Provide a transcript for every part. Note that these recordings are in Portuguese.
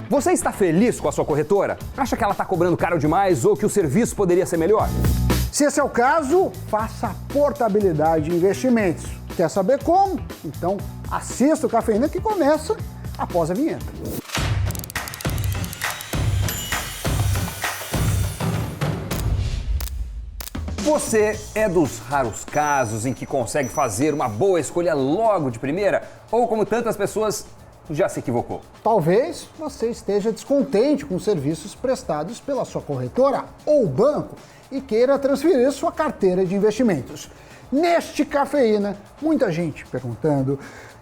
Você está feliz com a sua corretora? Acha que ela está cobrando caro demais ou que o serviço poderia ser melhor? Se esse é o caso, faça a portabilidade de investimentos. Quer saber como? Então assista o Cafeína que começa após a vinheta. Você é dos raros casos em que consegue fazer uma boa escolha logo de primeira? Ou como tantas pessoas, já se equivocou? Talvez você esteja descontente com os serviços prestados pela sua corretora ou banco e queira transferir sua carteira de investimentos. Neste Cafeína, muita gente perguntando,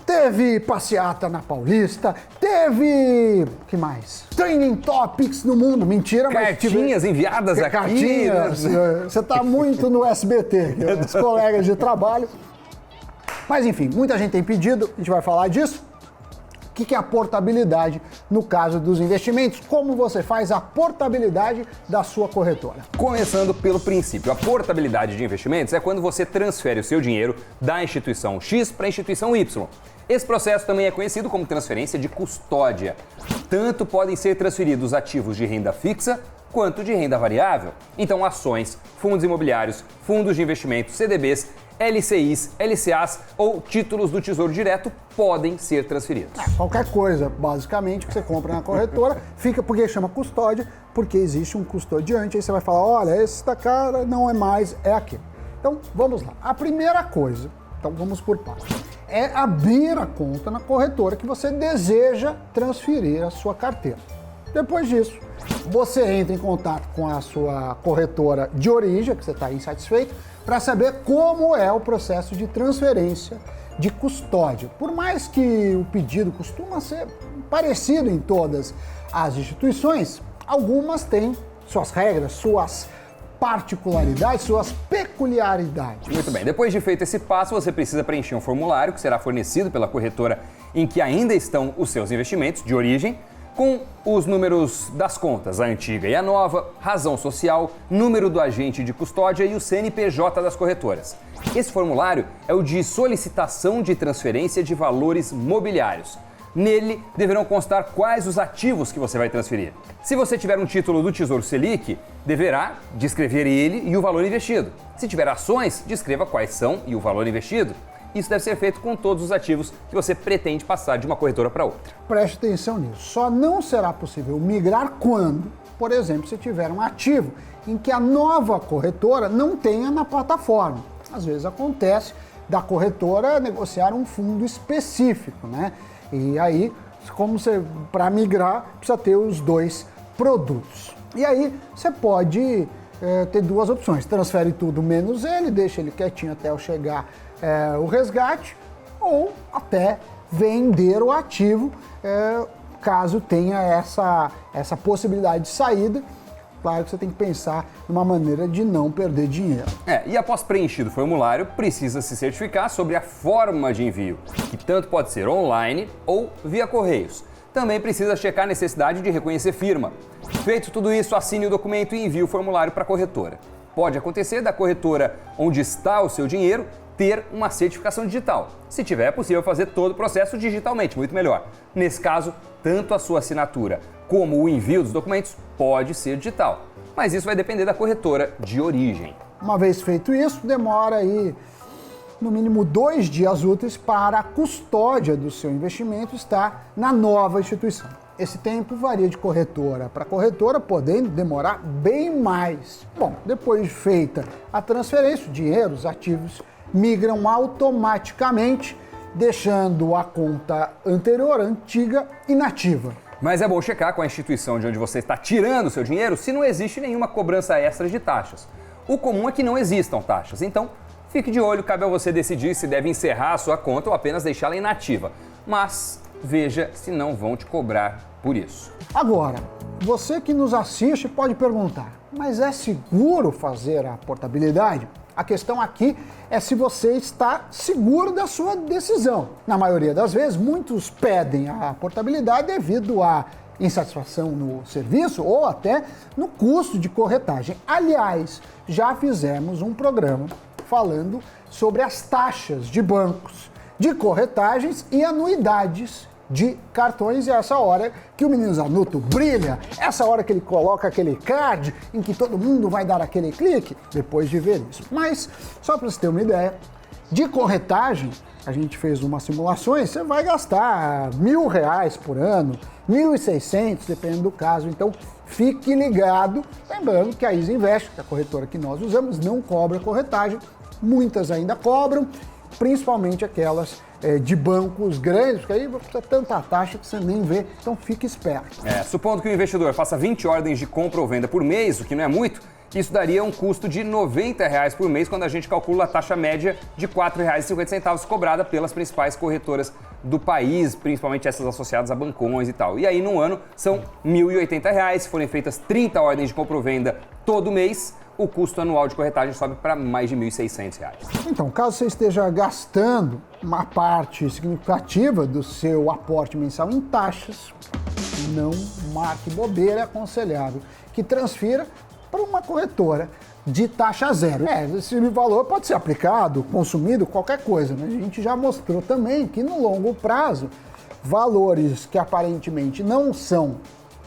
teve passeata na Paulista, teve, que mais? Training Topics no mundo, mentira, mas... Cartinhas enviadas aqui. Cartinhas, você está muito no SBT, os colegas de trabalho. Mas enfim, muita gente tem pedido, a gente vai falar disso. O que é a portabilidade no caso dos investimentos? Como você faz a portabilidade da sua corretora? Começando pelo princípio, a portabilidade de investimentos é quando você transfere o seu dinheiro da instituição X para a instituição Y. Esse processo também é conhecido como transferência de custódia. Tanto podem ser transferidos ativos de renda fixa quanto de renda variável. Então, ações, fundos imobiliários, fundos de investimento, CDBs, LCIs, LCAs ou títulos do Tesouro Direto podem ser transferidos. Qualquer coisa, basicamente, que você compra na corretora, fica porque chama custódia, porque existe um custodiante, aí você vai falar, olha, esse da cara não é mais, é aquele. Então, vamos lá. A primeira coisa, então vamos por partes, é abrir a conta na corretora que você deseja transferir a sua carteira. Depois disso, você entra em contato com a sua corretora de origem, que você está insatisfeito, para saber como é o processo de transferência de custódia. Por mais que o pedido costuma ser parecido em todas as instituições, algumas têm suas regras, suas particularidades, suas peculiaridades. Muito bem, depois de feito esse passo, você precisa preencher um formulário que será fornecido pela corretora em que ainda estão os seus investimentos de origem, com os números das contas, a antiga e a nova, razão social, número do agente de custódia e o CNPJ das corretoras. Esse formulário é o de solicitação de transferência de valores mobiliários. Nele deverão constar quais os ativos que você vai transferir. Se você tiver um título do Tesouro Selic, deverá descrever ele e o valor investido. Se tiver ações, descreva quais são e o valor investido. Isso deve ser feito com todos os ativos que você pretende passar de uma corretora para outra. Preste atenção nisso. Só não será possível migrar quando, por exemplo, se tiver um ativo em que a nova corretora não tenha na plataforma. Às vezes acontece da corretora negociar um fundo específico, né? E aí, como você, para migrar, precisa ter os dois produtos. E aí você pode ter duas opções. Transfere tudo menos ele, deixa ele quietinho até eu chegar o resgate, ou até vender o ativo, caso tenha essa possibilidade de saída. Claro que você tem que pensar numa maneira de não perder dinheiro. E após preenchido o formulário, precisa se certificar sobre a forma de envio, que tanto pode ser online ou via correios. Também precisa checar a necessidade de reconhecer firma. Feito tudo isso, assine o documento e envie o formulário para a corretora. Pode acontecer da corretora onde está o seu dinheiro ter uma certificação digital. Se tiver, é possível fazer todo o processo digitalmente, muito melhor. Nesse caso, tanto a sua assinatura como o envio dos documentos pode ser digital, mas isso vai depender da corretora de origem. Uma vez feito isso, demora aí no mínimo 2 dias úteis para a custódia do seu investimento estar na nova instituição. Esse tempo varia de corretora para corretora, podendo demorar bem mais. Bom, depois de feita a transferência, o dinheiro, os ativos migram automaticamente, deixando a conta anterior, antiga, inativa. Mas é bom checar com a instituição de onde você está tirando o seu dinheiro se não existe nenhuma cobrança extra de taxas. O comum é que não existam taxas, então fique de olho, cabe a você decidir se deve encerrar a sua conta ou apenas deixá-la inativa. Mas veja se não vão te cobrar por isso. Agora, você que nos assiste pode perguntar, mas é seguro fazer a portabilidade? A questão aqui é se você está seguro da sua decisão. Na maioria das vezes, muitos pedem a portabilidade devido à insatisfação no serviço ou até no custo de corretagem. Aliás, já fizemos um programa falando sobre as taxas de bancos, de corretagens e anuidades de cartões, e é essa hora que o menino Zanuto brilha, essa hora que ele coloca aquele card em que todo mundo vai dar aquele clique depois de ver isso. Mas, só para você ter uma ideia, de corretagem, a gente fez umas simulações, você vai gastar R$1.000 por ano, 1.600, dependendo do caso. Então, fique ligado, lembrando que a Easy Invest, que é a corretora que nós usamos, não cobra corretagem, muitas ainda cobram, principalmente aquelas de bancos grandes, porque aí precisa tanta taxa que você nem vê, então fique esperto. Supondo que o investidor faça 20 ordens de compra ou venda por mês, o que não é muito, isso daria um custo de R$90 por mês quando a gente calcula a taxa média de R$ 4,50 cobrada pelas principais corretoras do país, principalmente essas associadas a bancões e tal. E aí, no ano, são R$ 1.080. Se forem feitas 30 ordens de compra ou venda todo mês, o custo anual de corretagem sobe para mais de R$ 1.600. Então, caso você esteja gastando uma parte significativa do seu aporte mensal em taxas, não marque bobeira, é aconselhável que transfira para uma corretora de taxa zero. Esse valor pode ser aplicado, consumido, qualquer coisa, mas a gente já mostrou também que no longo prazo, valores que aparentemente não são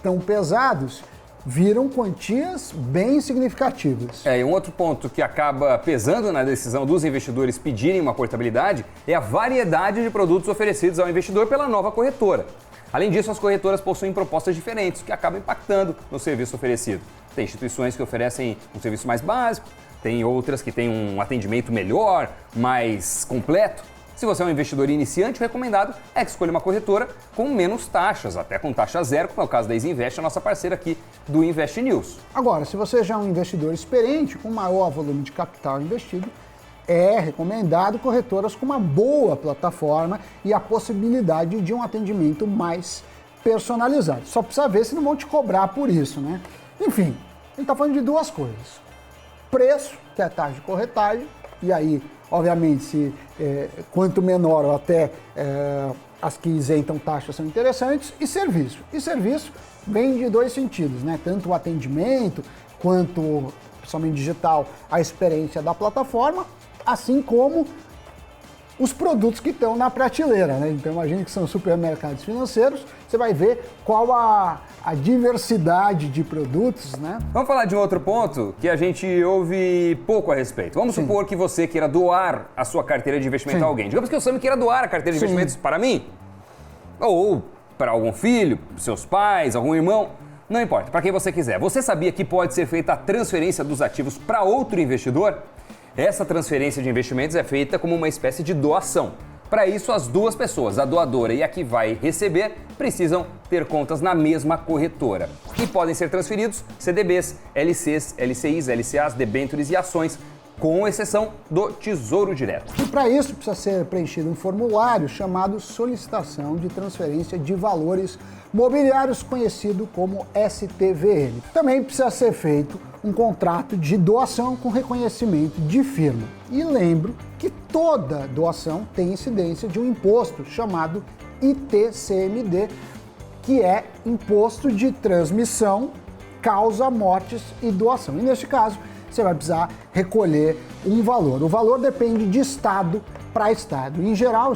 tão pesados viram quantias bem significativas. E um outro ponto que acaba pesando na decisão dos investidores pedirem uma portabilidade é a variedade de produtos oferecidos ao investidor pela nova corretora. Além disso, as corretoras possuem propostas diferentes, que acabam impactando no serviço oferecido. Tem instituições que oferecem um serviço mais básico, tem outras que têm um atendimento melhor, mais completo. Se você é um investidor iniciante, o recomendado é que escolha uma corretora com menos taxas, até com taxa zero, como é o caso da Easy Invest, a nossa parceira aqui do Invest News. Agora, se você já é um investidor experiente, com maior volume de capital investido, é recomendado corretoras com uma boa plataforma e a possibilidade de um atendimento mais personalizado. Só precisa ver se não vão te cobrar por isso, né? Enfim, a gente está falando de duas coisas. Preço, que é a taxa de corretagem, e aí, obviamente, quanto menor ou até as que isentam taxas são interessantes, e serviço. E serviço vem de dois sentidos, né? Tanto o atendimento, quanto, principalmente digital, a experiência da plataforma, assim como os produtos que estão na prateleira, né? Então imagine que são supermercados financeiros, você vai ver qual a diversidade de produtos, né? Vamos falar de um outro ponto que a gente ouve pouco a respeito. Vamos supor que você queira doar a sua carteira de investimento a alguém. Digamos que o Sami queira doar a carteira de investimentos para mim, ou para algum filho, seus pais, algum irmão, não importa, para quem você quiser. Você sabia que pode ser feita a transferência dos ativos para outro investidor? Essa transferência de investimentos é feita como uma espécie de doação. Para isso, as duas pessoas, a doadora e a que vai receber, precisam ter contas na mesma corretora. E podem ser transferidos CDBs, LCs, LCIs, LCAs, debêntures e ações, com exceção do Tesouro Direto. E para isso precisa ser preenchido um formulário chamado Solicitação de Transferência de Valores Mobiliários, conhecido como STVM. Também precisa ser feito um contrato de doação com reconhecimento de firma. E lembro que toda doação tem incidência de um imposto chamado ITCMD, que é Imposto de Transmissão, Causa, Mortes e Doação. E neste caso, você vai precisar recolher um valor. O valor depende de estado para estado. Em geral,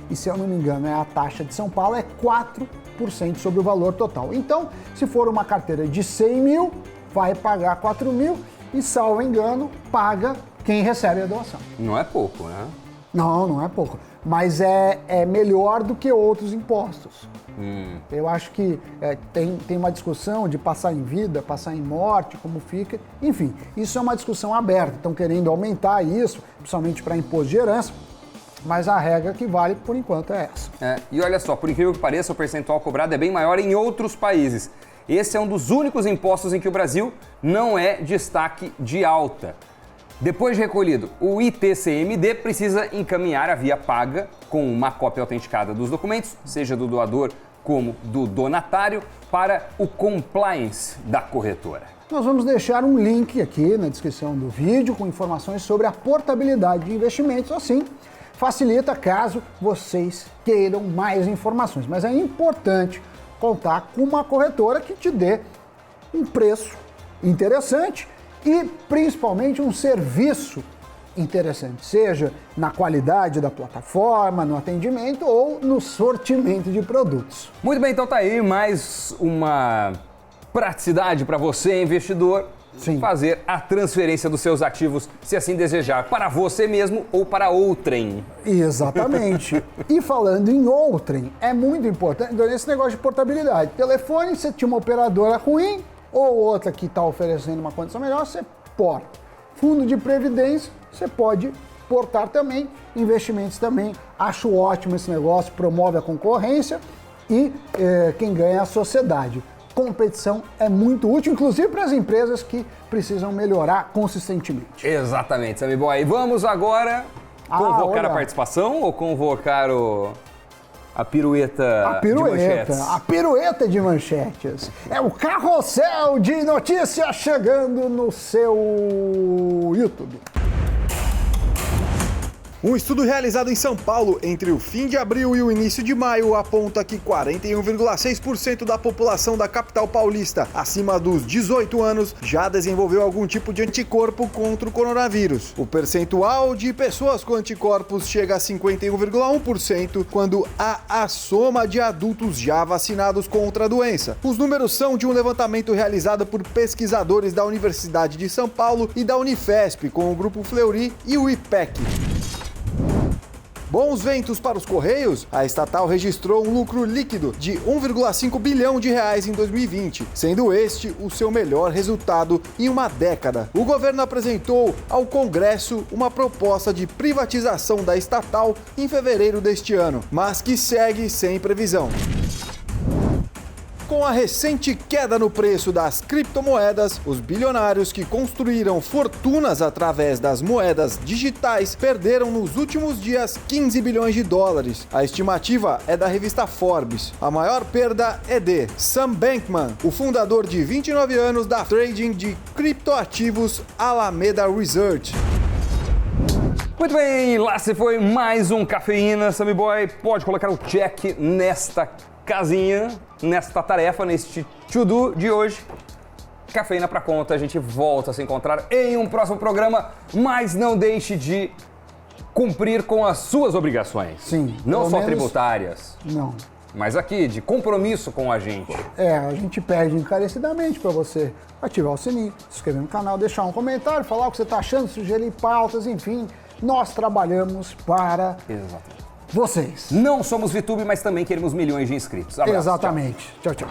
e se eu não me engano, a taxa de São Paulo é 4% sobre o valor total. Então, se for uma carteira de 100 mil, vai pagar 4 mil e, salvo engano, paga quem recebe a doação. Não é pouco, né? Não é pouco. Mas é melhor do que outros impostos. Eu acho que tem uma discussão de passar em vida, passar em morte, como fica. Enfim, isso é uma discussão aberta. Estão querendo aumentar isso, principalmente para imposto de herança. Mas a regra que vale, por enquanto, é essa. E olha só, por incrível que pareça, o percentual cobrado é bem maior em outros países. Esse é um dos únicos impostos em que o Brasil não é destaque de alta. Depois de recolhido, o ITCMD precisa encaminhar a via paga com uma cópia autenticada dos documentos, seja do doador como do donatário, para o compliance da corretora. Nós vamos deixar um link aqui na descrição do vídeo com informações sobre a portabilidade de investimentos, assim facilita caso vocês queiram mais informações. Mas é importante contar com uma corretora que te dê um preço interessante e principalmente um serviço interessante, seja na qualidade da plataforma, no atendimento ou no sortimento de produtos. Muito bem, então tá aí mais uma praticidade para você, investidor, Sim. fazer a transferência dos seus ativos, se assim desejar, para você mesmo ou para outrem. Exatamente. E falando em outrem, é muito importante esse negócio de portabilidade. Telefone, você tinha uma operadora ruim ou outra que está oferecendo uma condição melhor, você porta. Fundo de previdência, você pode portar também. Investimentos também. Acho ótimo esse negócio, promove a concorrência e quem ganha é a sociedade. Competição é muito útil, inclusive para as empresas que precisam melhorar consistentemente. Exatamente, Sammy Boy. Vamos agora convocar a participação ou convocar a pirueta de manchetes? A pirueta de manchetes. É o carrossel de notícias chegando no seu YouTube. Um estudo realizado em São Paulo entre o fim de abril e o início de maio aponta que 41,6% da população da capital paulista acima dos 18 anos já desenvolveu algum tipo de anticorpo contra o coronavírus. O percentual de pessoas com anticorpos chega a 51,1% quando há a soma de adultos já vacinados contra a doença. Os números são de um levantamento realizado por pesquisadores da Universidade de São Paulo e da Unifesp com o Grupo Fleury e o IPEC. Bons ventos para os Correios, a estatal registrou um lucro líquido de 1,5 bilhão de reais em 2020, sendo este o seu melhor resultado em uma década. O governo apresentou ao Congresso uma proposta de privatização da estatal em fevereiro deste ano, mas que segue sem previsão. Com a recente queda no preço das criptomoedas, os bilionários que construíram fortunas através das moedas digitais perderam nos últimos dias 15 bilhões de dólares. A estimativa é da revista Forbes. A maior perda é de Sam Bankman, o fundador de 29 anos da trading de criptoativos Alameda Research. Muito bem, lá se foi mais um Cafeína, Sammy Boy. Pode colocar o check nesta casinha, nesta tarefa, neste to-do de hoje. Cafeína pra conta, a gente volta a se encontrar em um próximo programa, mas não deixe de cumprir com as suas obrigações. Sim. Não só tributárias. Não. Mas aqui, de compromisso com a gente. A gente pede encarecidamente para você ativar o sininho, se inscrever no canal, deixar um comentário, falar o que você está achando, sugerir pautas, enfim. Nós trabalhamos para vocês. Não somos VTube, mas também queremos milhões de inscritos. Abraço, Exatamente. Tchau, tchau.